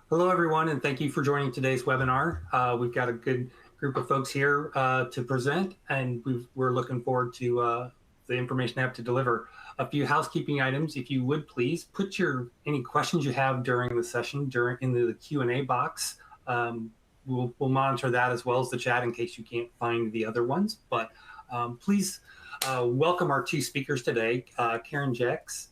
Hello, everyone, and thank you for joining today's webinar. We've got a good group of folks here to present, and we're looking forward to the information I have to deliver. A few housekeeping items, if you would please put any questions you have during the session in the Q&A box. We'll monitor that as well as the chat in case you can't find the other ones. But please welcome our two speakers today, Karen Jex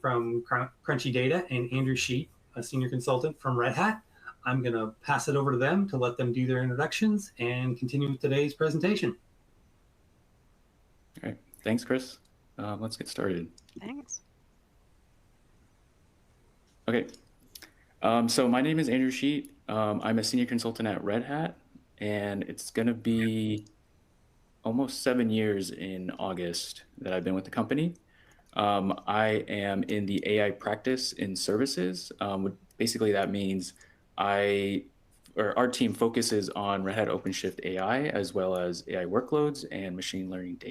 from Crunchy Data and Andrew Sheep, a senior consultant from Red Hat. I'm going to pass it over to them to let them do their introductions and continue with today's presentation. All right, thanks, Chris. Let's get started. Thanks. Okay, so my name is Andrew Sheep. I'm a senior consultant at Red Hat, and it's going to be almost 7 years in August that I've been with the company. I am in the AI practice in services. Basically, that means our team focuses on Red Hat OpenShift AI as well as AI workloads and machine learning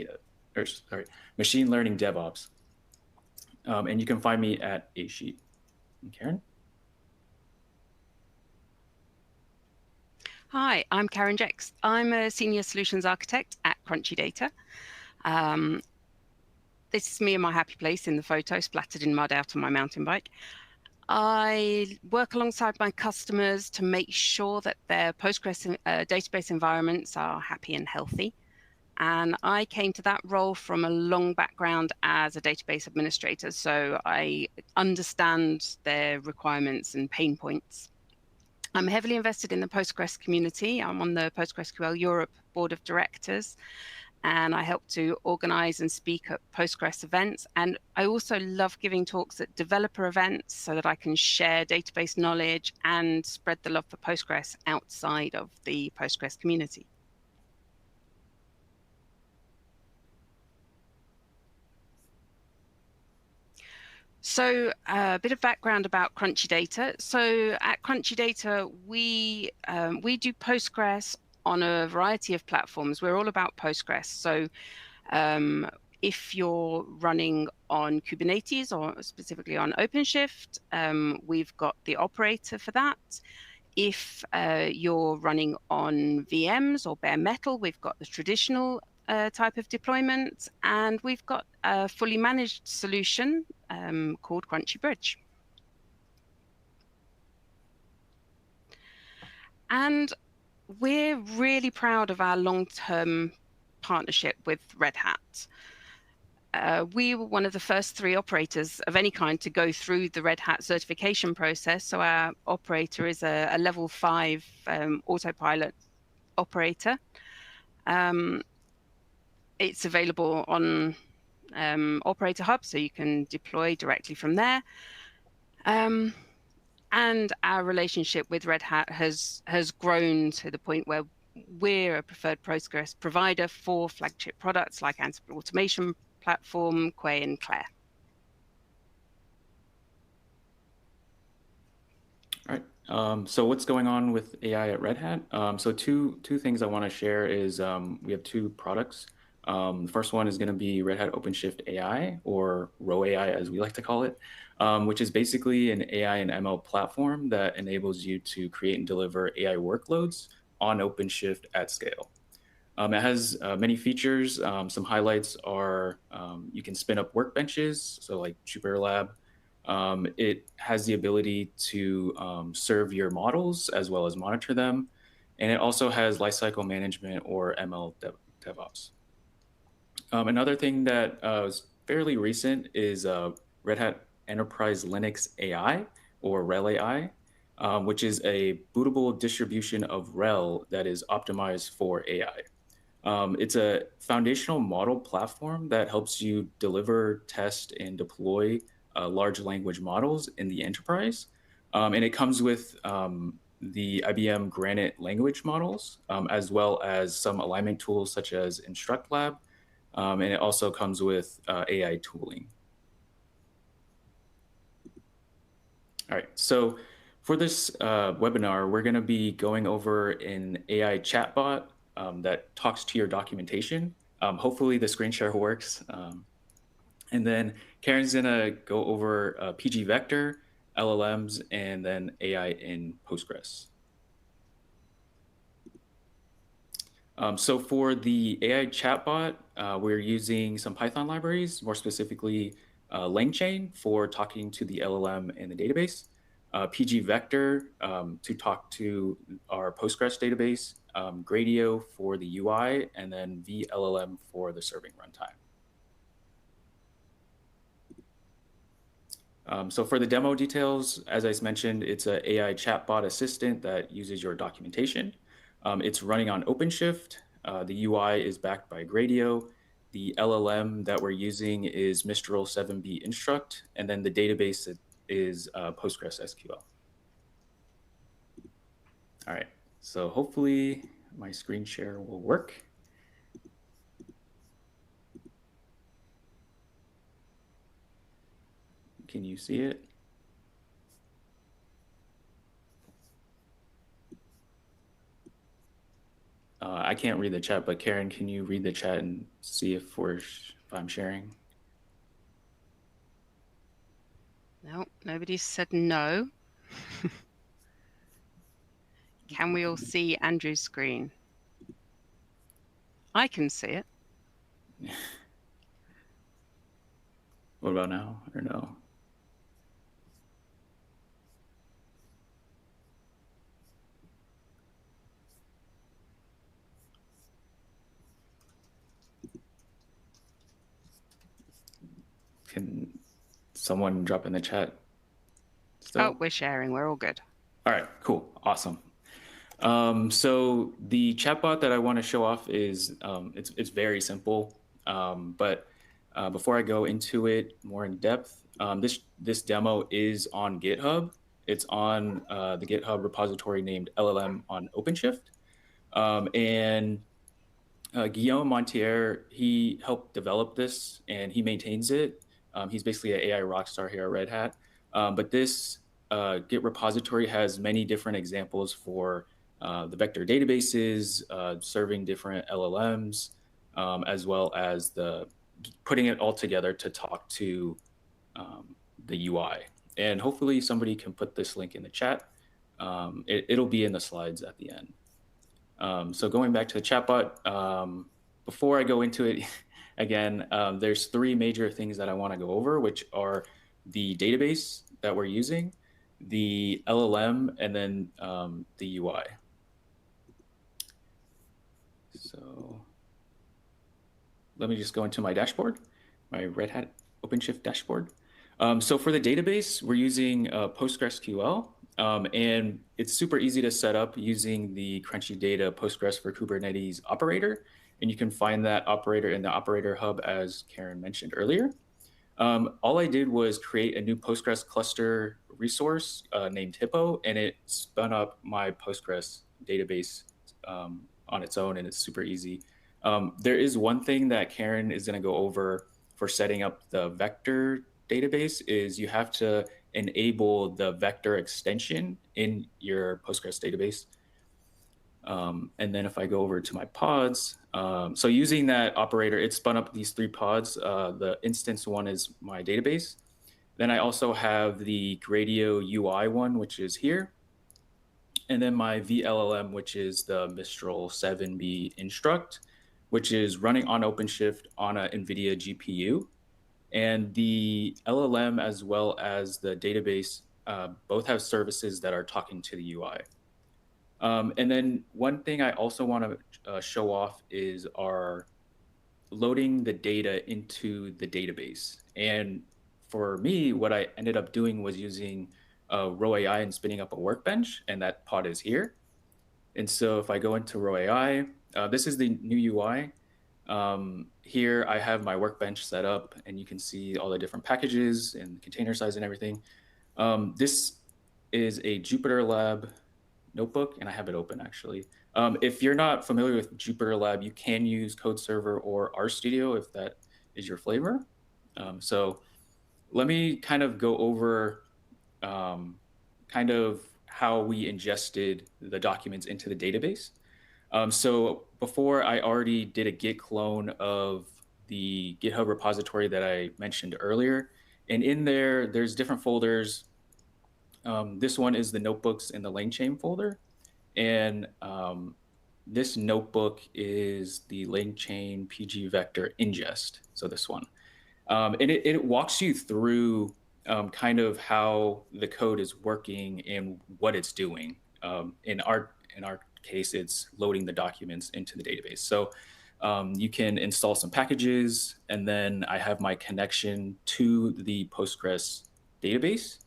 machine learning DevOps. And you can find me at ASheet. Karen? Hi, I'm Karen Jex. I'm a senior solutions architect at Crunchy Data. This is me in my happy place in the photo, splattered in mud out on my mountain bike. I work alongside my customers to make sure that their Postgres database environments are happy and healthy. And I came to that role from a long background as a database administrator, so I understand their requirements and pain points. I'm heavily invested in the Postgres community. I'm on the PostgreSQL Europe board of directors, and I help to organize and speak at Postgres events. And I also love giving talks at developer events so that I can share database knowledge and spread the love for Postgres outside of the Postgres community. So a bit of background about Crunchy Data. So at Crunchy Data, we do Postgres on a variety of platforms. We're all about Postgres. So if you're running on Kubernetes or specifically on OpenShift, we've got the operator for that. If you're running on VMs or bare metal, we've got the traditional type of deployment, and we've got a fully managed solution called Crunchy Bridge. And we're really proud of our long-term partnership with Red Hat. We were one of the first 3 operators of any kind to go through the Red Hat certification process. So our operator is a level 5 autopilot operator. It's available on Operator Hub, so you can deploy directly from there. And our relationship with Red Hat has grown to the point where we're a preferred Postgres provider for flagship products like Ansible Automation Platform, Quay, and Claire. All right. So what's going on with AI at Red Hat? So two things I want to share is we have 2 products. The first one is going to be Red Hat OpenShift AI, or RO AI as we like to call it, which is basically an AI and ML platform that enables you to create and deliver AI workloads on OpenShift at scale. It has many features. Some highlights are you can spin up workbenches, so like Jupyter Lab. It has the ability to serve your models as well as monitor them. And it also has lifecycle management, or ML DevOps. Another thing that is fairly recent is Red Hat Enterprise Linux AI, or RHEL AI, which is a bootable distribution of RHEL that is optimized for AI. It's a foundational model platform that helps you deliver, test, and deploy large language models in the enterprise. And it comes with the IBM Granite language models, as well as some alignment tools such as InstructLab. And it also comes with AI tooling. All right, so for this webinar, we're going to be going over an AI chatbot that talks to your documentation. Hopefully the screen share works. And then Karen's going to go over PG Vector LLMs, and then AI in Postgres. So for the AI chatbot, we're using some Python libraries, more specifically LangChain for talking to the LLM in the database, PG Vector to talk to our Postgres database, Gradio for the UI, and then VLLM for the serving runtime. So for the demo details, as I mentioned, it's an AI chatbot assistant that uses your documentation. It's running on OpenShift. The UI is backed by Gradio. The LLM that we're using is Mistral 7B Instruct, and then the database is Postgres SQL. All right, so hopefully my screen share will work. Can you see it? I can't read the chat, but Karen, can you read the chat and see if I'm sharing? No, nobody said no. Can we all see Andrew's screen? I can see it. What about now, or no? Can someone drop in the chat still? Oh, we're sharing. We're all good. All right, cool, awesome. So the chatbot that I want to show off is it's very simple, but before I go into it more in depth, this demo is on GitHub. It's on the GitHub repository named LLM on OpenShift, and Guillaume Montier, he helped develop this and he maintains it. He's basically an AI rock star here at Red Hat. But this Git repository has many different examples for the vector databases, serving different LLMs, as well as putting it all together to talk to the UI. And hopefully somebody can put this link in the chat. It'll be in the slides at the end. So going back to the chatbot, before I go into it, again, there's three major things that I want to go over, which are the database that we're using, the LLM, and then the UI. So let me just go into my dashboard, my Red Hat OpenShift dashboard. So for the database, we're using PostgreSQL. And it's super easy to set up using the Crunchy Data Postgres for Kubernetes operator. And you can find that operator in the operator hub, as Karen mentioned earlier. All I did was create a new Postgres cluster resource named Hippo, and it spun up my Postgres database on its own, and it's super easy. There is one thing that Karen is going to go over for setting up the vector database is you have to enable the vector extension in your Postgres database. And then if I go over to my pods, so using that operator, it spun up these three pods. The instance one is my database. Then I also have the Gradio UI one, which is here. And then my VLLM, which is the Mistral 7B Instruct, which is running on OpenShift on a NVIDIA GPU. And the LLM as well as the database both have services that are talking to the UI. And then one thing I also want to show off is our loading the data into the database. And for me, what I ended up doing was using Row AI and spinning up a workbench, and that pod is here. And so if I go into Row AI, this is the new UI. Here I have my workbench set up, and you can see all the different packages and container size and everything. This is a Jupyter Lab notebook, and I have it open actually. If you're not familiar with Jupyter Lab, you can use Code Server or RStudio if that is your flavor. So let me kind of go over kind of how we ingested the documents into the database. So before I already did a Git clone of the GitHub repository that I mentioned earlier. And in there, there's different folders This one is the notebooks in the LangChain folder. And this notebook is the LangChain PG vector ingest. So this one. And it walks you through kind of how the code is working and what it's doing. In our case, it's loading the documents into the database. So you can install some packages, and then I have my connection to the Postgres database.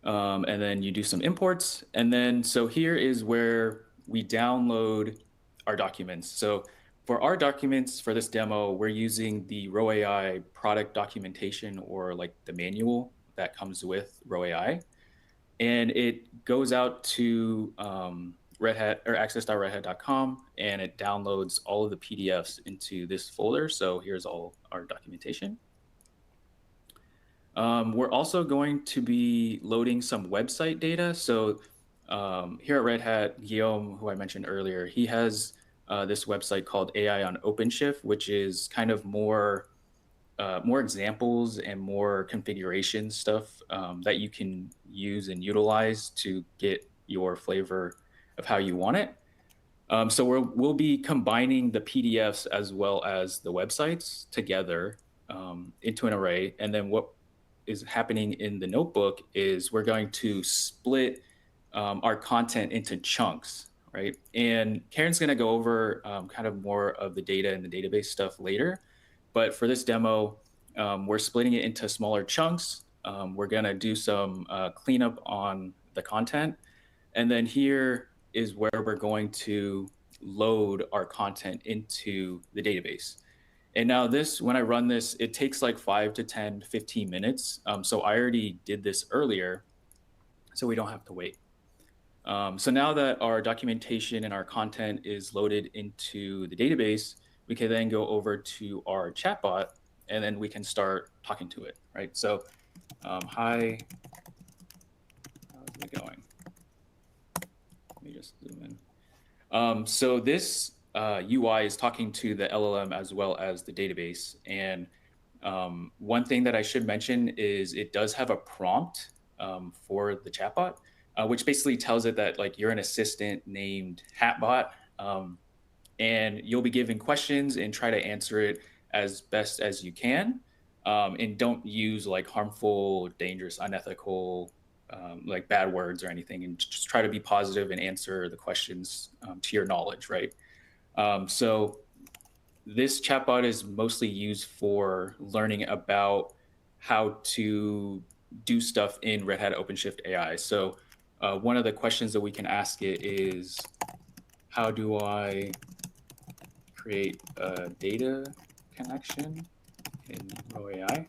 And then you do some imports. And then, so here is where we download our documents. So for our documents for this demo, we're using the RowAI product documentation, or like the manual that comes with RowAI. And it goes out to Red Hat or access.redhat.com, and it downloads all of the PDFs into this folder. So here's all our documentation. We're also going to be loading some website data. So here at Red Hat, Guillaume, who I mentioned earlier, he has this website called AI on OpenShift, which is kind of more examples and more configuration stuff that you can use and utilize to get your flavor of how you want it. So we'll be combining the PDFs as well as the websites together into an array. And then what is happening in the notebook is we're going to split our content into chunks, right? And Karen's going to go over kind of more of the data and the database stuff later. But for this demo, we're splitting it into smaller chunks. We're going to do some cleanup on the content. And then here is where we're going to load our content into the database. And now this, when I run this, it takes like 5 to 10, 15 minutes. So I already did this earlier, so we don't have to wait. So now that our documentation and our content is loaded into the database, we can then go over to our chatbot, and then we can start talking to it, right? So, hi, how's it going? Let me just zoom in. So this UI is talking to the LLM as well as the database. And one thing that I should mention is it does have a prompt for the chatbot, which basically tells it that like you're an assistant named Hatbot, and you'll be given questions and try to answer it as best as you can. And don't use like harmful, dangerous, unethical, like bad words or anything, and just try to be positive and answer the questions to your knowledge, right? So this chatbot is mostly used for learning about how to do stuff in Red Hat OpenShift AI. So one of the questions that we can ask it is, how do I create a data connection in RowAI?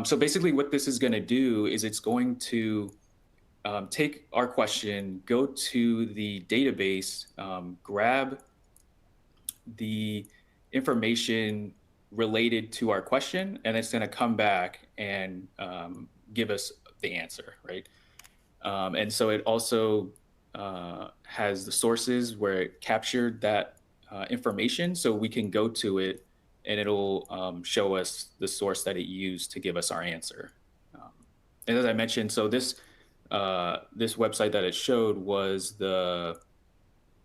So basically what this is going to do is it's going to take our question, go to the database, grab the information related to our question, and it's going to come back and give us the answer, right? And so it also has the sources where it captured that information, so we can go to it and it'll show us the source that it used to give us our answer. And as I mentioned, so this website that it showed was the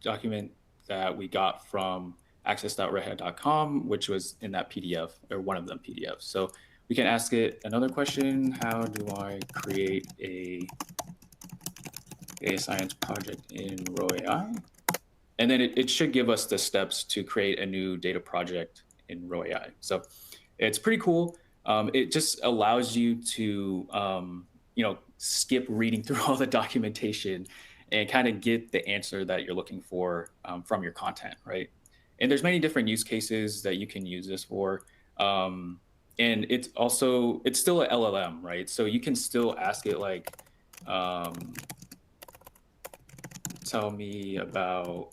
document that we got from access.redhat.com, which was in that PDF, or one of them PDFs. So we can ask it another question: how do I create a data science project in RowAI? And then it should give us the steps to create a new data project in RowAI. So it's pretty cool. It just allows you to skip reading through all the documentation and kind of get the answer that you're looking for from your content, right? And there's many different use cases that you can use this for. And it's still an LLM, right? So you can still ask it like, tell me about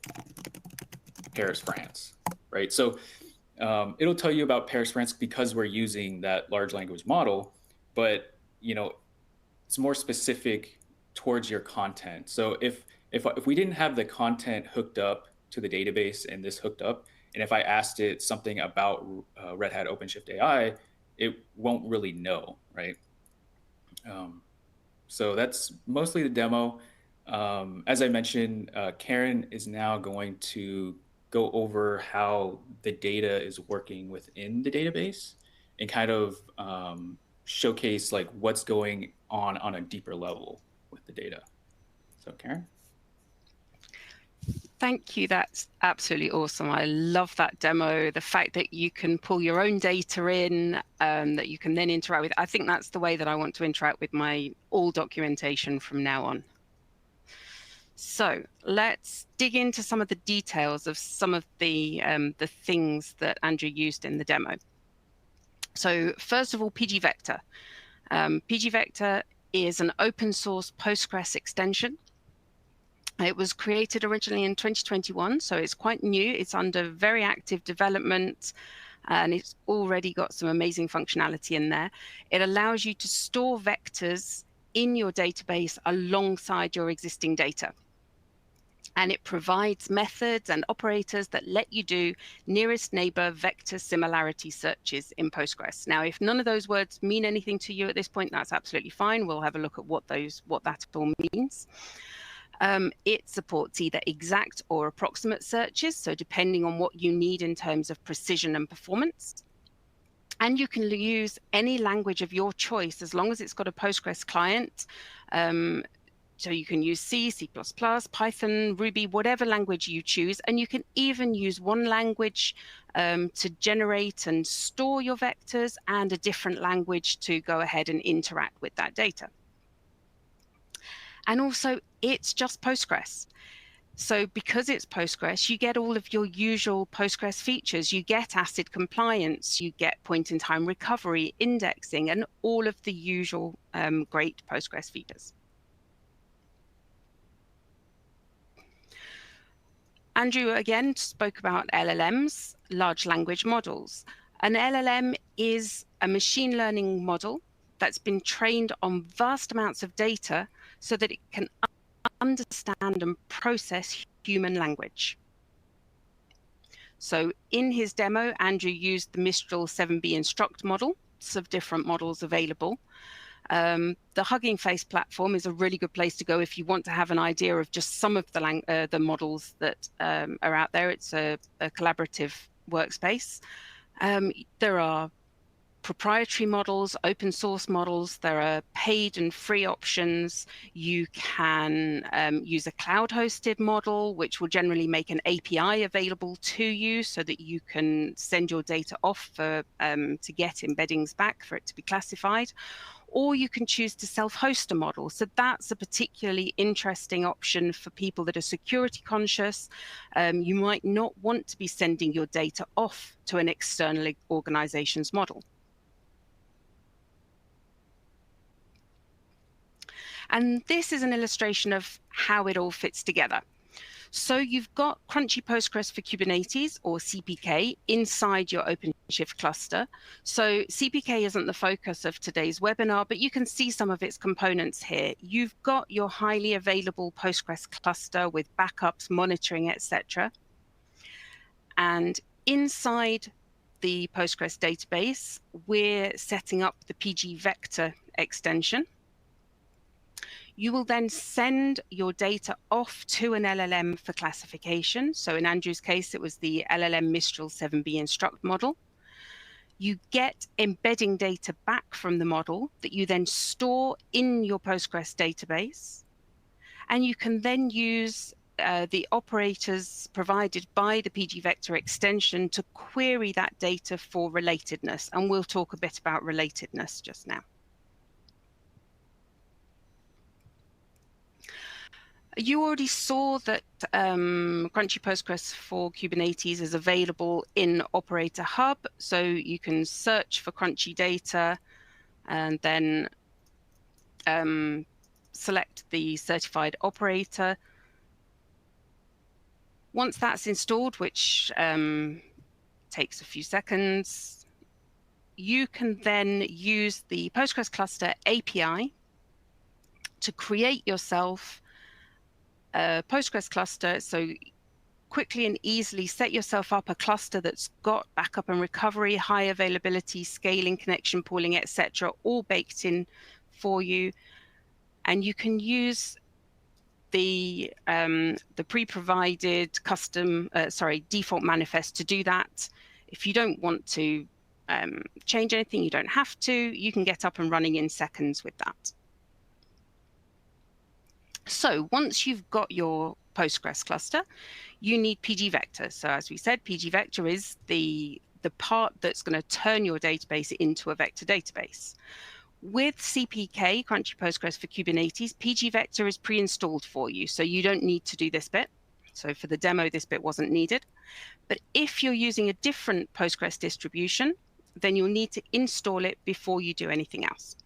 Paris, France, right? So it'll tell you about Paris, France because we're using that large language model, but it's more specific towards your content. So if we didn't have the content hooked up to the database and this hooked up, and if I asked it something about Red Hat OpenShift AI, it won't really know, right? So that's mostly the demo. As I mentioned, Karen is now going to go over how the data is working within the database and kind of showcase like what's going on a deeper level with the data. So Karen? Thank you. That's absolutely awesome. I love that demo. The fact that you can pull your own data in, that you can then interact with. I think that's the way that I want to interact with my all documentation from now on. So let's dig into some of the details of some of the things that Andrew used in the demo. So first of all, PG Vector. PG Vector is an open source Postgres extension. It was created originally in 2021, so it's quite new. It's under very active development, and it's already got some amazing functionality in there. It allows you to store vectors in your database alongside your existing data. And it provides methods and operators that let you do nearest neighbor vector similarity searches in Postgres. Now, if none of those words mean anything to you at this point, that's absolutely fine. We'll have a look at what that all means. It supports either exact or approximate searches, so depending on what you need in terms of precision and performance. And you can use any language of your choice as long as it's got a Postgres client. So you can use C, C++, Python, Ruby, whatever language you choose. And you can even use one language to generate and store your vectors, and a different language to go ahead and interact with that data. And also, it's just Postgres. So because it's Postgres, you get all of your usual Postgres features. You get ACID compliance, you get point-in-time recovery, indexing, and all of the usual great Postgres features. Andrew, again, spoke about LLMs, large language models. An LLM is a machine learning model that's been trained on vast amounts of data so that it can understand and process human language. So in his demo, Andrew used the Mistral 7B instruct model. Lots of different models available. The Hugging Face platform is a really good place to go if you want to have an idea of just some of the models that are out there. It's a collaborative workspace. There are proprietary models, open source models. There are paid and free options. You can use a cloud hosted model, which will generally make an API available to you so that you can send your data off for, to get embeddings back for it to be classified. Or you can choose to self-host a model. So that's a particularly interesting option for people that are security conscious. You might not want to be sending your data off to an external organization's model. And this is an illustration of how it all fits together. So you've got Crunchy Postgres for Kubernetes, or CPK, inside your OpenShift cluster. So CPK isn't the focus of today's webinar, but you can see some of its components here. You've got your highly available Postgres cluster with backups, monitoring, etc. And inside the Postgres database, we're setting up the PG Vector extension. You will then send your data off to an LLM for classification. So in Andrew's case, it was the LLM Mistral 7B instruct model. You get embedding data back from the model that you then store in your Postgres database. And you can then use the operators provided by the PG Vector extension to query that data for relatedness. And we'll talk a bit about relatedness just now. You already saw that Crunchy Postgres for Kubernetes is available in Operator Hub. So you can search for Crunchy data and then select the certified operator. Once that's installed, which takes a few seconds, you can then use the Postgres cluster API to create yourself a Postgres cluster. So quickly and easily set yourself up a cluster that's got backup and recovery, high availability, scaling, connection pooling, etc., all baked in for you. And you can use the pre-provided custom, default manifest to do that. If you don't want to change anything, you don't have to. You can get up and running in seconds with that. So once you've got your Postgres cluster, you need pgvector. So as we said, pgvector is the part that's going to turn your database into a vector database. With CPK, Crunchy Postgres for Kubernetes, pgvector is pre-installed for you, so you don't need to do this bit. So for the demo, this bit wasn't needed. But if you're using a different Postgres distribution, then you'll need to install it before you do anything else.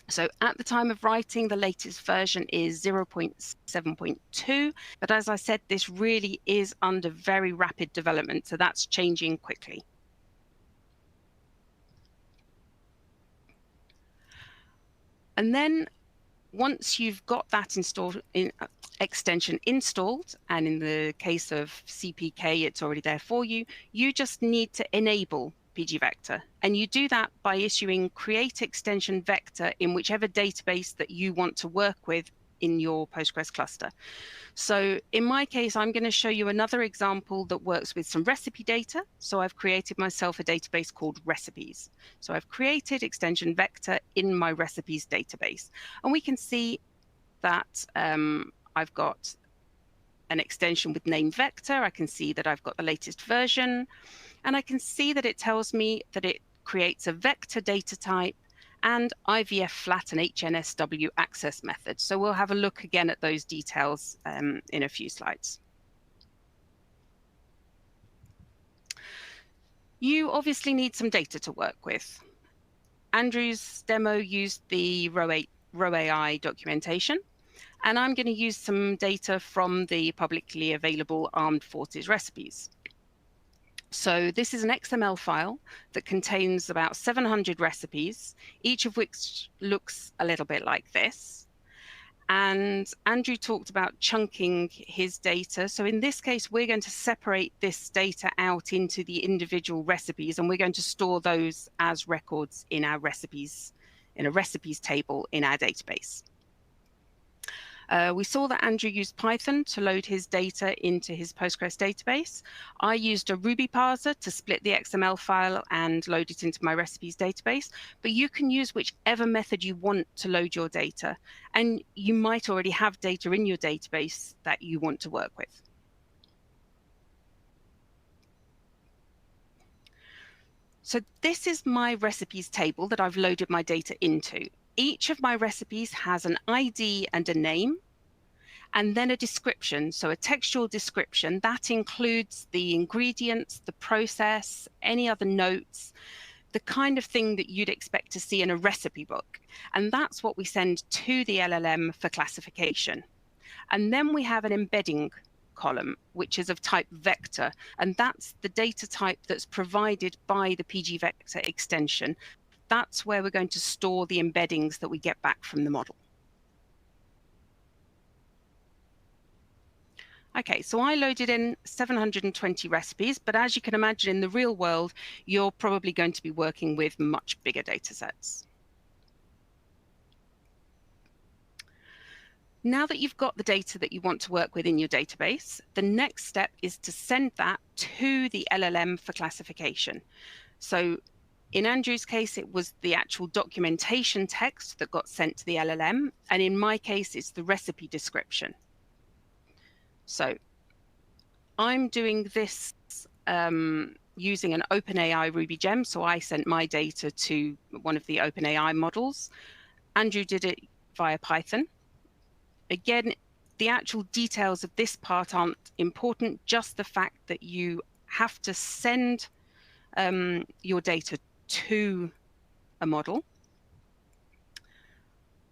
So at the time of writing, the latest version is 0.7.2. But as I said, this really is under very rapid development, so that's changing quickly. And then once you've got that extension installed, and in the case of CPK, it's already there for you, you just need to enable pgvector. And you do that by issuing create extension vector in whichever database that you want to work with in your Postgres cluster. So in my case, I'm going to show you another example that works with some recipe data. So I've created myself a database called recipes. So I've created extension vector in my recipes database. And we can see that I've got an extension with name vector. I can see that I've got the latest version. And I can see that it tells me that it creates a vector data type and IVF flat and HNSW access method. So we'll have a look again at those details in a few slides. You obviously need some data to work with. Andrew's demo used the RowAI documentation, and I'm going to use some data from the publicly available Armed Forces recipes. So this is an XML file that contains about 700 recipes, each of which looks a little bit like this. And Andrew talked about chunking his data. So in this case, we're going to separate this data out into the individual recipes, and we're going to store those as records in our recipes, in a recipes table in our database. We saw that Andrew used Python to load his data into his Postgres database. I used a Ruby parser to split the XML file and load it into my recipes database, but you can use whichever method you want to load your data. And you might already have data in your database that you want to work with. So this is my recipes table that I've loaded my data into. Each of my recipes has an ID and a name, and then a description, so a textual description that includes the ingredients, the process, any other notes, the kind of thing that you'd expect to see in a recipe book. And that's what we send to the LLM for classification. And then we have an embedding column, which is of type vector, and that's the data type that's provided by the pgvector extension. That's where we're going to store the embeddings that we get back from the model. Okay, so I loaded in 720 recipes, but as you can imagine, in the real world, you're probably going to be working with much bigger data sets. Now that you've got the data that you want to work with in your database, the next step is to send that to the LLM for classification. So in Andrew's case, it was the actual documentation text that got sent to the LLM. And in my case, it's the recipe description. So I'm doing this using an OpenAI Ruby gem. So I sent my data to one of the OpenAI models. Andrew did it via Python. Again, the actual details of this part aren't important, just the fact that you have to send your data to a model.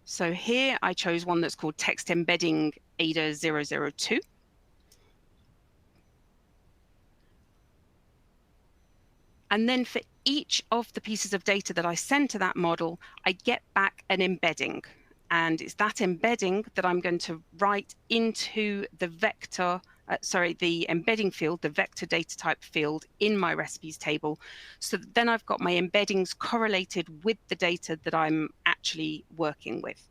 So here I chose one that's called text embedding ADA 002. And then for each of the pieces of data that I send to that model, I get back an embedding. And it's that embedding that I'm going to write into the vector, the embedding field, the vector data type field in my recipes table. So then I've got my embeddings correlated with the data that I'm actually working with.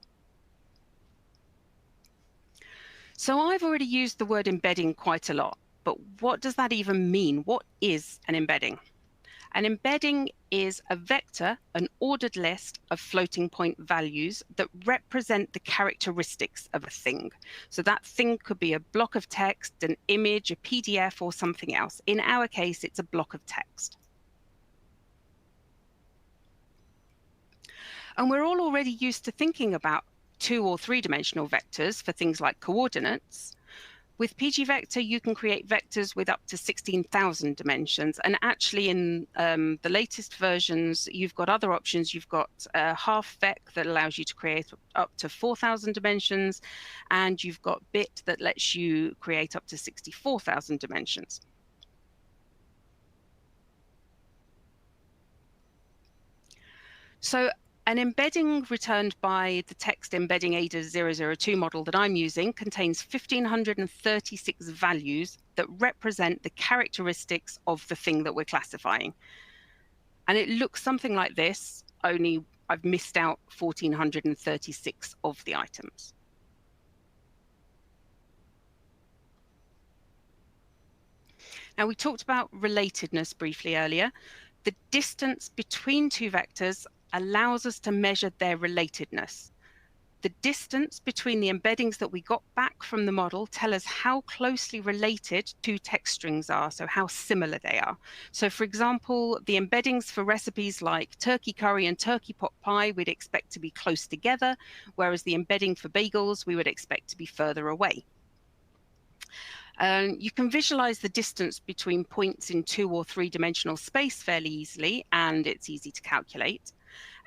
So I've already used the word embedding quite a lot, but what does that even mean? What is an embedding? An embedding is a vector, an ordered list of floating point values that represent the characteristics of a thing. So that thing could be a block of text, an image, a PDF, or something else. In our case, it's a block of text. And we're all already used to thinking about 2- or 3-dimensional vectors for things like coordinates. With pgvector, you can create vectors with up to 16,000 dimensions. And actually, in the latest versions, you've got other options. You've got half-vec that allows you to create up to 4,000 dimensions. And you've got bit that lets you create up to 64,000 dimensions. So an embedding returned by the text embedding ADA002 model that I'm using contains 1,536 values that represent the characteristics of the thing that we're classifying. And it looks something like this, only I've missed out 1,436 of the items. Now, we talked about relatedness briefly earlier. The distance between two vectors allows us to measure their relatedness. The distance between the embeddings that we got back from the model tell us how closely related two text strings are, so how similar they are. So for example, the embeddings for recipes like turkey curry and turkey pot pie we'd expect to be close together, whereas the embedding for bagels we would expect to be further away. You can visualize the distance between points in 2- or 3-dimensional space fairly easily, and it's easy to calculate.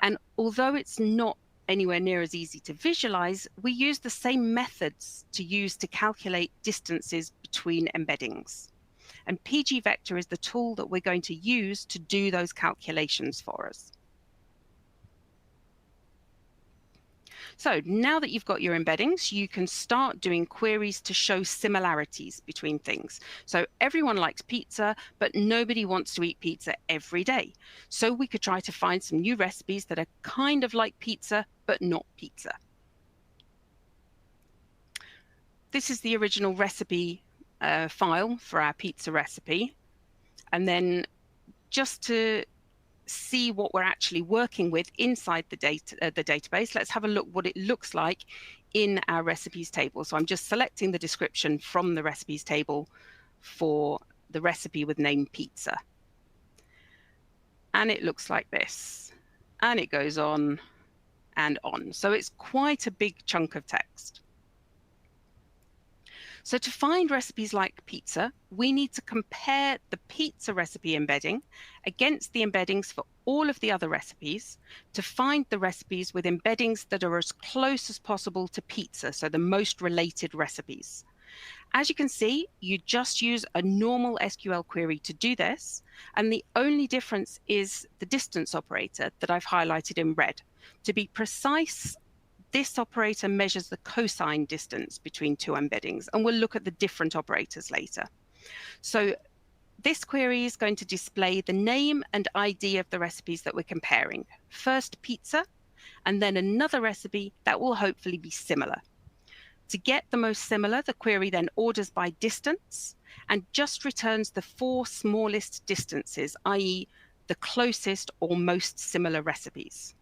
And although it's not anywhere near as easy to visualize, we use the same methods to use to calculate distances between embeddings. And pgvector is the tool that we're going to use to do those calculations for us. So now that you've got your embeddings, you can start doing queries to show similarities between things. So everyone likes pizza, but nobody wants to eat pizza every day. So we could try to find some new recipes that are kind of like pizza, but not pizza. This is the original recipe file for our pizza recipe. And then just to see what we're actually working with inside the database, let's have a look what it looks like in our recipes table. So I'm just selecting the description from the recipes table for the recipe with name pizza. And it looks like this. And it goes on and on. So it's quite a big chunk of text. So to find recipes like pizza, we need to compare the pizza recipe embedding against the embeddings for all of the other recipes to find the recipes with embeddings that are as close as possible to pizza, so the most related recipes. As you can see, you just use a normal SQL query to do this, and the only difference is the distance operator that I've highlighted in red. To be precise, this operator measures the cosine distance between two embeddings, and we'll look at the different operators later. So this query is going to display the name and ID of the recipes that we're comparing. First pizza, and then another recipe that will hopefully be similar. To get the most similar, the query then orders by distance and just returns the 4 smallest distances, i.e. the closest or most similar recipes.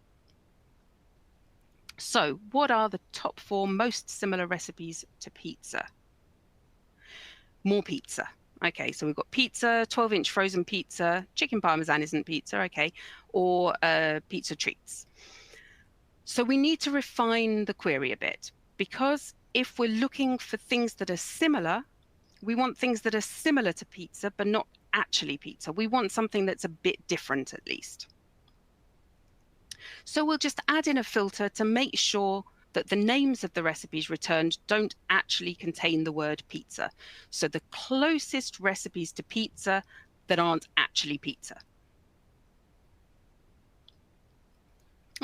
So what are the top 4 most similar recipes to pizza? More pizza. Okay, so we've got pizza, 12-inch frozen pizza, chicken parmesan isn't pizza, okay, or pizza treats. So we need to refine the query a bit, because if we're looking for things that are similar, we want things that are similar to pizza, but not actually pizza. We want something that's a bit different at least. So we'll just add in a filter to make sure that the names of the recipes returned don't actually contain the word pizza. So the closest recipes to pizza that aren't actually pizza.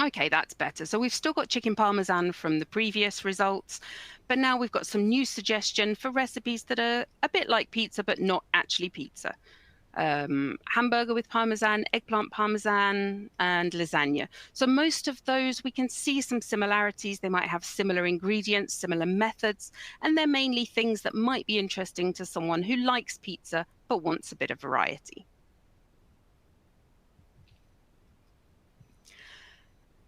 Okay, that's better. So we've still got chicken parmesan from the previous results, but now we've got some new suggestion for recipes that are a bit like pizza, but not actually pizza. hamburger with parmesan, eggplant parmesan, and lasagna. So most of those, we can see some similarities. They might have similar ingredients, similar methods, and they're mainly things that might be interesting to someone who likes pizza but wants a bit of variety.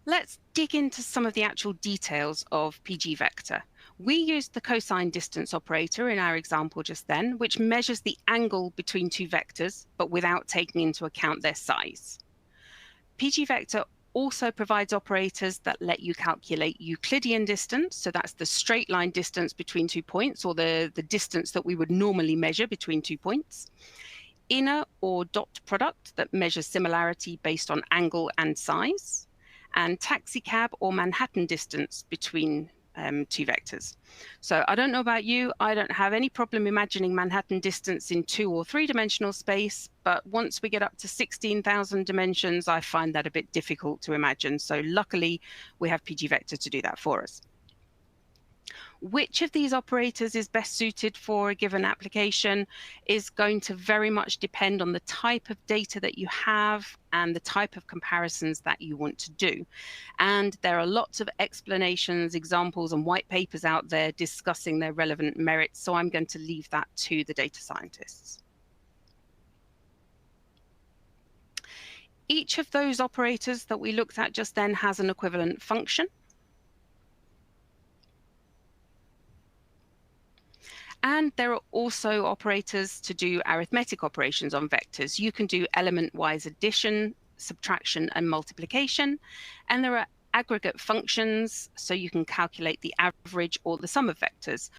Let's dig into some of the actual details of pgvector. We used the cosine distance operator in our example just then, which measures the angle between two vectors, but without taking into account their size. pgvector also provides operators that let you calculate Euclidean distance, so that's the straight line distance between 2 points, or the distance that we would normally measure between 2 points. Inner or dot product that measures similarity based on angle and size. And taxicab or Manhattan distance between two vectors. So I don't know about you, I don't have any problem imagining Manhattan distance in 2 or 3 dimensional space, but once we get up to 16,000 dimensions, I find that a bit difficult to imagine. So luckily, we have pgvector to do that for us. Which of these operators is best suited for a given application is going to very much depend on the type of data that you have and the type of comparisons that you want to do. And there are lots of explanations, examples, and white papers out there discussing their relevant merits, so I'm going to leave that to the data scientists. Each of those operators that we looked at just then has an equivalent function. And there are also operators to do arithmetic operations on vectors. You can do element-wise addition, subtraction, and multiplication. And there are aggregate functions, so you can calculate the average or the sum of vectors.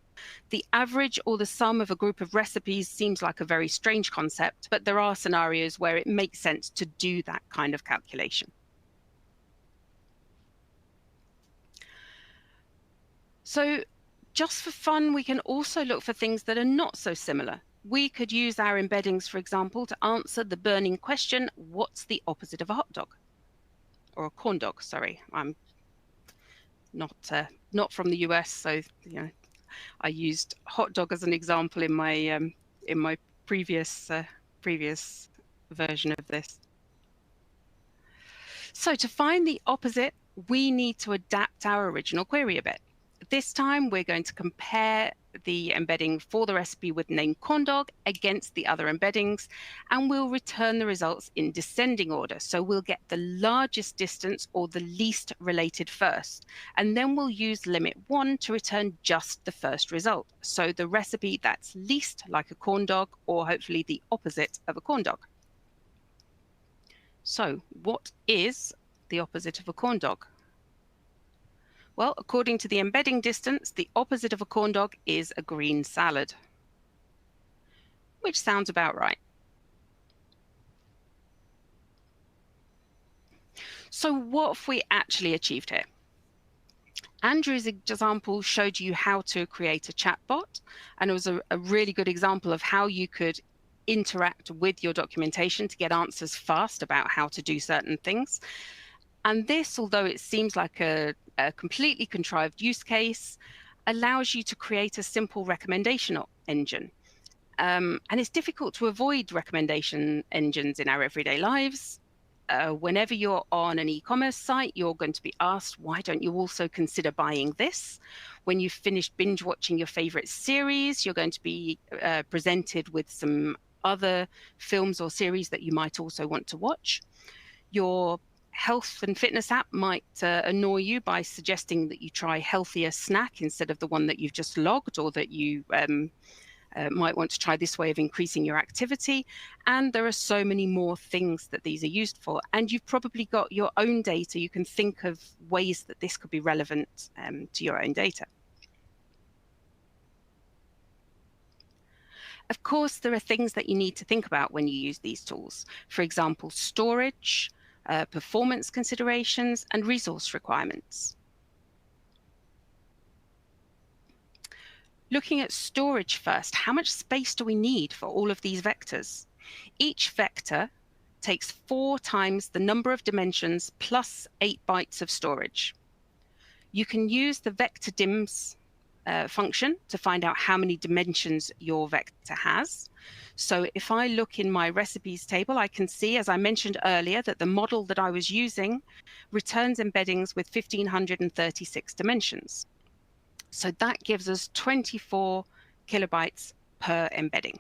The average or the sum of a group of recipes seems like a very strange concept, but there are scenarios where it makes sense to do that kind of calculation. So, just for fun, we can also look for things that are not so similar. We could use our embeddings, for example, to answer the burning question, what's the opposite of a hot dog? Or a corn dog, sorry. I'm not from the US, so I used hot dog as an example in my previous version of this. So to find the opposite, we need to adapt our original query a bit. This time, we're going to compare the embedding for the recipe with name corn dog against the other embeddings, and we'll return the results in descending order. So we'll get the largest distance or the least related first, and then we'll use limit 1 to return just the first result. So the recipe that's least like a corn dog, or hopefully the opposite of a corn dog. So what is the opposite of a corn dog? Well, according to the embedding distance, the opposite of a corn dog is a green salad, which sounds about right. So what have we actually achieved here? Andrew's example showed you how to create a chatbot, and it was a really good example of how you could interact with your documentation to get answers fast about how to do certain things. And this, although it seems like a completely contrived use case, allows you to create a simple recommendation engine. And it's difficult to avoid recommendation engines in our everyday lives. Whenever you're on an e-commerce site, you're going to be asked, why don't you also consider buying this? When you've finished binge watching your favorite series, you're going to be presented with some other films or series that you might also want to watch. Your health and fitness app might annoy you by suggesting that you try healthier snack instead of the one that you've just logged, or that you might want to try this way of increasing your activity. And there are so many more things that these are used for. And you've probably got your own data. You can think of ways that this could be relevant to your own data. Of course, there are things that you need to think about when you use these tools. For example, storage, performance considerations, and resource requirements. Looking at storage first, how much space do we need for all of these vectors? Each vector takes 4 times the number of dimensions plus 8 bytes of storage. You can use the vector dims function to find out how many dimensions your vector has. So if I look in my recipes table, I can see, as I mentioned earlier, that the model that I was using returns embeddings with 1,536 dimensions. So that gives us 24 kilobytes per embedding.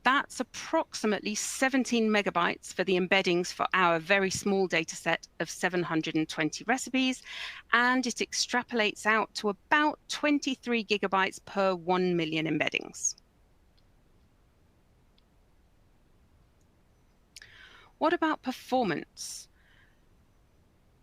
That's approximately 17 megabytes for the embeddings for our very small data set of 720 recipes, and it extrapolates out to about 23 gigabytes per 1 million embeddings. What about performance?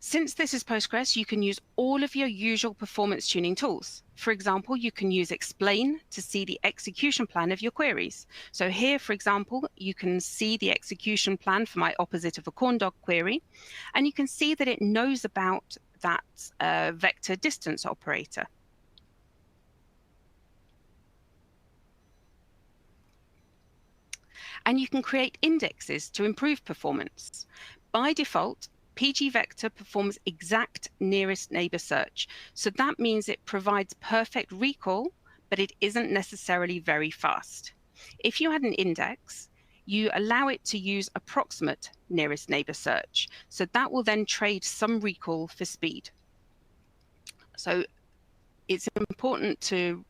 Since this is Postgres, you can use all of your usual performance tuning tools. For example, you can use explain to see the execution plan of your queries. So here, for example, you can see the execution plan for my opposite of a corn dog query, and you can see that it knows about that vector distance operator. And you can create indexes to improve performance. By default, pgvector performs exact nearest neighbor search. So that means it provides perfect recall, but it isn't necessarily very fast. If you had an index, you allow it to use approximate nearest neighbor search. So that will then trade some recall for speed. So it's important to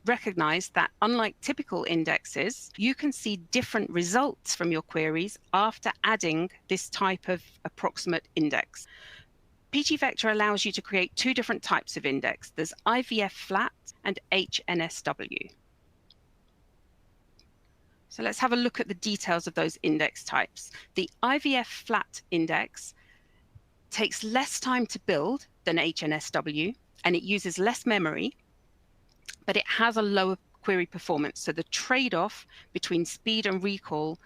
recognize that unlike typical indexes, you can see different results from your queries after adding this type of approximate index. pgvector allows you to create two different types of index. There's IVF flat and HNSW. So let's have a look at the details of those index types. The IVF flat index takes less time to build than HNSW, and it uses less memory, but it has a lower query performance. So the trade-off between speed and recall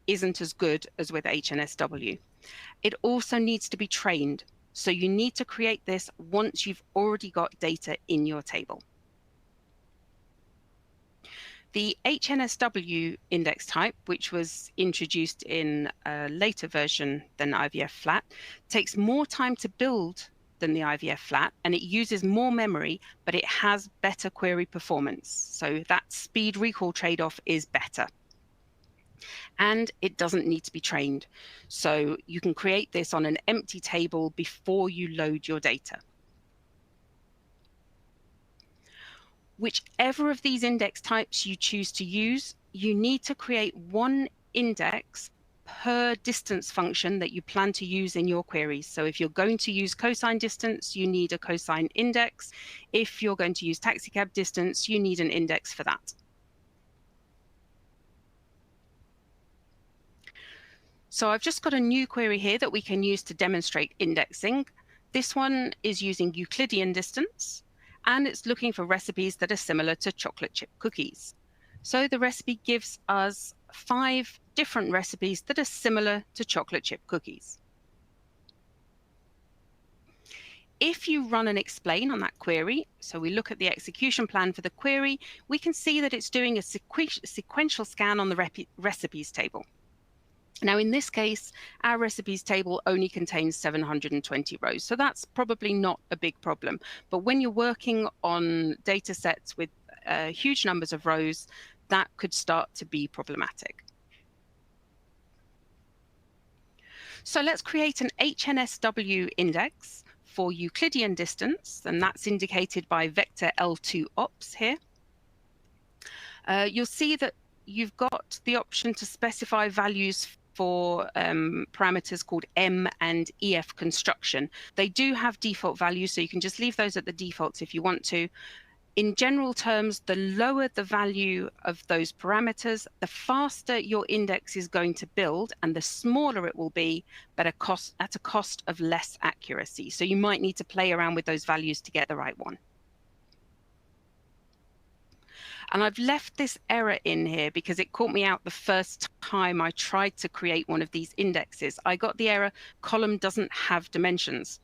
isn't as good as with HNSW. It also needs to be trained. So you need to create this once you've already got data in your table. The HNSW index type, which was introduced in a later version than IVF flat, takes more time to build than the IVF flat, and it uses more memory, but it has better query performance. So that speed recall trade-off is better. And it doesn't need to be trained. So you can create this on an empty table before you load your data. Whichever of these index types you choose to use, you need to create one index per distance function that you plan to use in your queries. So if you're going to use cosine distance, you need a cosine index. If you're going to use taxicab distance, you need an index for that. So I've just got a new query here that we can use to demonstrate indexing. This one is using Euclidean distance, and it's looking for recipes that are similar to chocolate chip cookies. So the recipe gives us 5 different recipes that are similar to chocolate chip cookies. If you run an explain on that query, so we look at the execution plan for the query, we can see that it's doing a sequential scan on the recipes table. Now, in this case, our recipes table only contains 720 rows, so that's probably not a big problem. But when you're working on data sets with huge numbers of rows, that could start to be problematic. So let's create an HNSW index for Euclidean distance, and that's indicated by vector L2 ops here. You'll see that you've got the option to specify values for parameters called M and EF construction. They do have default values, so you can just leave those at the defaults if you want to. In general terms, the lower the value of those parameters, the faster your index is going to build, and the smaller it will be, but at a cost of less accuracy. So you might need to play around with those values to get the right one. And I've left this error in here because it caught me out the first time I tried to create one of these indexes. I got the error, column doesn't have dimensions.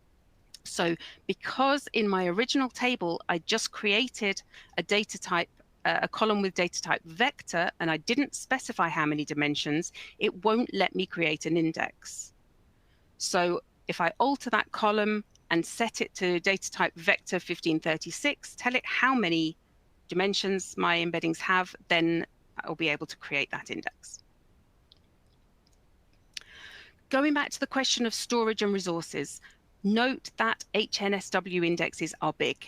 So because in my original table, I just created a data type, a column with data type vector, and I didn't specify how many dimensions, it won't let me create an index. So if I alter that column and set it to data type vector 1536, tell it how many dimensions my embeddings have, then I'll be able to create that index. Going back to the question of storage and resources, note that HNSW indexes are big.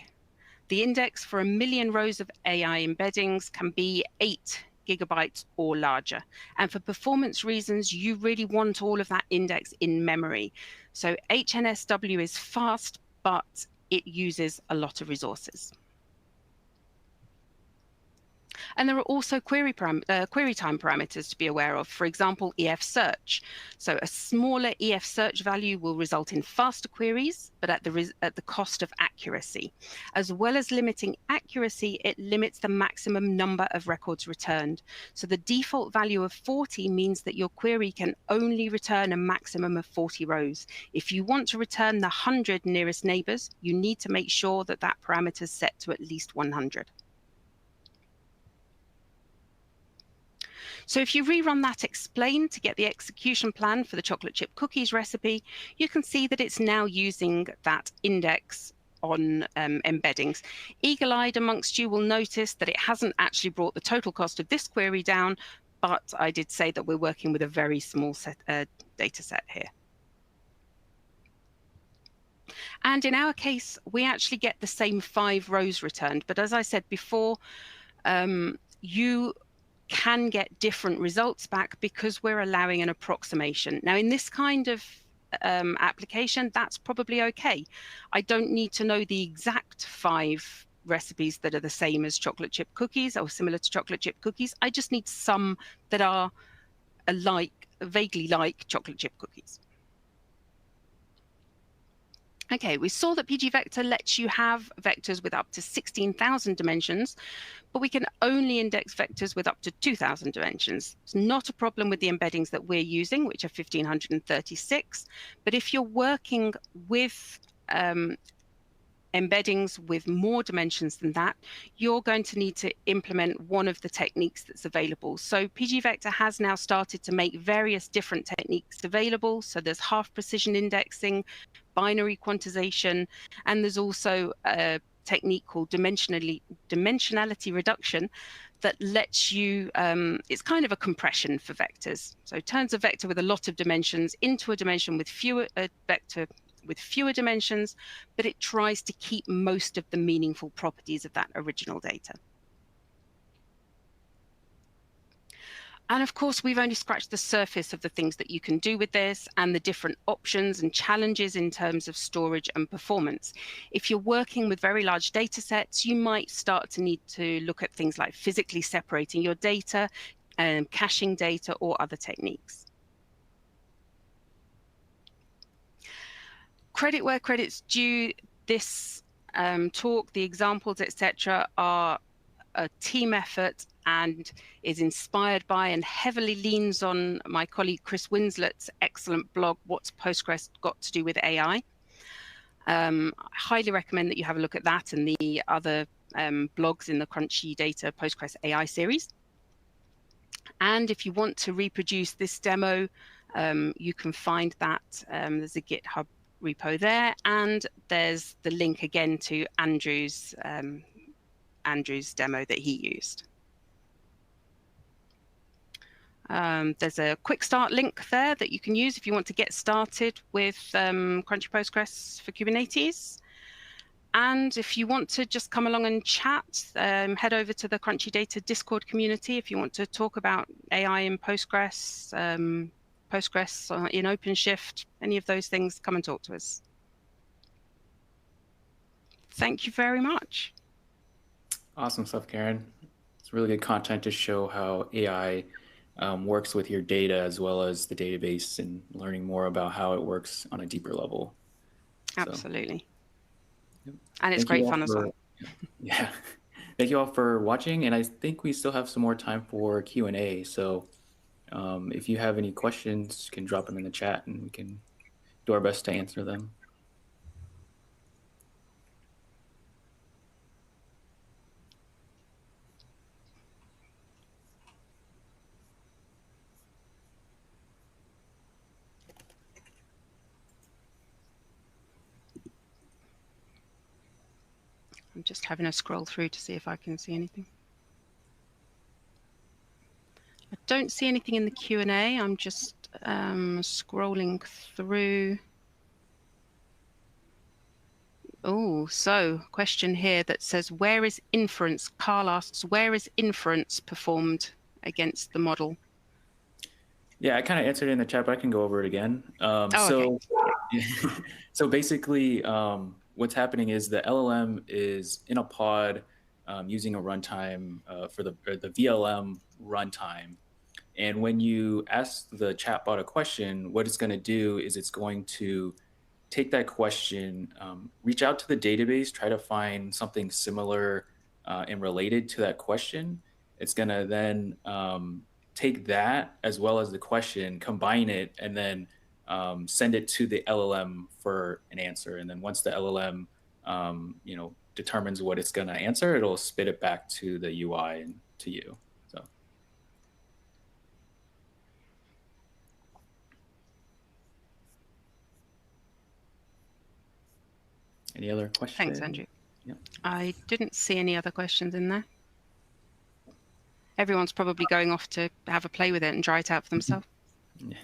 The index for 1 million rows of AI embeddings can be 8 gigabytes or larger. And for performance reasons, you really want all of that index in memory. So HNSW is fast, but it uses a lot of resources. And there are also query time parameters to be aware of. For example, EF search. So a smaller EF search value will result in faster queries, but at the cost of accuracy. As well as limiting accuracy, it limits the maximum number of records returned. So the default value of 40 means that your query can only return a maximum of 40 rows. If you want to return the 100 nearest neighbors, you need to make sure that that parameter is set to at least 100. So if you rerun that explain to get the execution plan for the chocolate chip cookies recipe, you can see that it's now using that index on embeddings. Eagle-eyed amongst you will notice that it hasn't actually brought the total cost of this query down, but I did say that we're working with a very small data set here. And in our case, we actually get the same 5 rows returned. But as I said before, you can get different results back because we're allowing an approximation. Now, in this kind of application, that's probably okay. I don't need to know the exact 5 recipes that are the same as chocolate chip cookies or similar to chocolate chip cookies. I just need some that are vaguely like chocolate chip cookies. Okay, we saw that pgvector lets you have vectors with up to 16,000 dimensions, but we can only index vectors with up to 2,000 dimensions. It's not a problem with the embeddings that we're using, which are 1,536. But if you're working with embeddings with more dimensions than that, you're going to need to implement one of the techniques that's available. So pgvector has now started to make various different techniques available. So there's half precision indexing, binary quantization, and there's also a technique called dimensionality reduction that lets you, it's kind of a compression for vectors. So it turns a vector with a lot of dimensions into a dimension with vector with fewer dimensions, but it tries to keep most of the meaningful properties of that original data. And of course, we've only scratched the surface of the things that you can do with this and the different options and challenges in terms of storage and performance. If you're working with very large data sets, you might start to need to look at things like physically separating your data, caching data, or other techniques. Credit where credit's due. This talk, the examples, etc., are a team effort and is inspired by and heavily leans on my colleague Chris Winslet's excellent blog, What's Postgres Got to Do with AI? I highly recommend that you have a look at that and the other blogs in the Crunchy Data Postgres AI series. And if you want to reproduce this demo, you can find that there's a GitHub repo there, and there's the link again to Andrew's demo that he used. There's a quick start link there that you can use if you want to get started with Crunchy Postgres for Kubernetes. And if you want to just come along and chat, head over to the Crunchy Data Discord community if you want to talk about AI in Postgres, Postgres in OpenShift, any of those things, come and talk to us. Thank you very much. Awesome stuff, Karen. It's really good content to show how AI works with your data as well as the database and learning more about how it works on a deeper level. Absolutely. So, and it's great fun as well. Yeah. Thank you all for watching. And I think we still have some more time for Q&A. So if you have any questions, you can drop them in the chat and we can do our best to answer them. I'm just having a scroll through to see if I can see anything. I don't see anything in the Q&A. I'm just scrolling through. Oh, so question here that says, where is inference? Carl asks, where is inference performed against the model? Yeah, I kind of answered it in the chat, but I can go over it again. Okay. So basically, what's happening is the LLM is in a pod using a runtime for the VLM runtime. And when you ask the chatbot a question, what it's going to do is it's going to take that question, reach out to the database, try to find something similar and related to that question. It's going to then take that as well as the question, combine it, and then send it to the LLM for an answer. And then once the LLM, determines what it's going to answer, it'll spit it back to the UI and to you. So. Any other questions? Thanks, Andrew. Yeah. I didn't see any other questions in there. Everyone's probably going off to have a play with it and try it out for themselves. Yeah.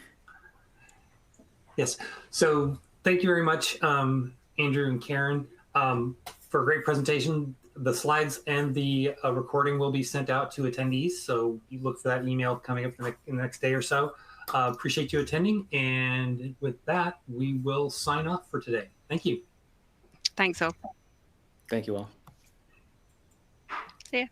Yes. So thank you very much, Andrew and Karen, for a great presentation. The slides and the recording will be sent out to attendees. So you look for that email coming up in the next day or so. Appreciate you attending. And with that, we will sign off for today. Thank you. Thanks all. Thank you all. See ya.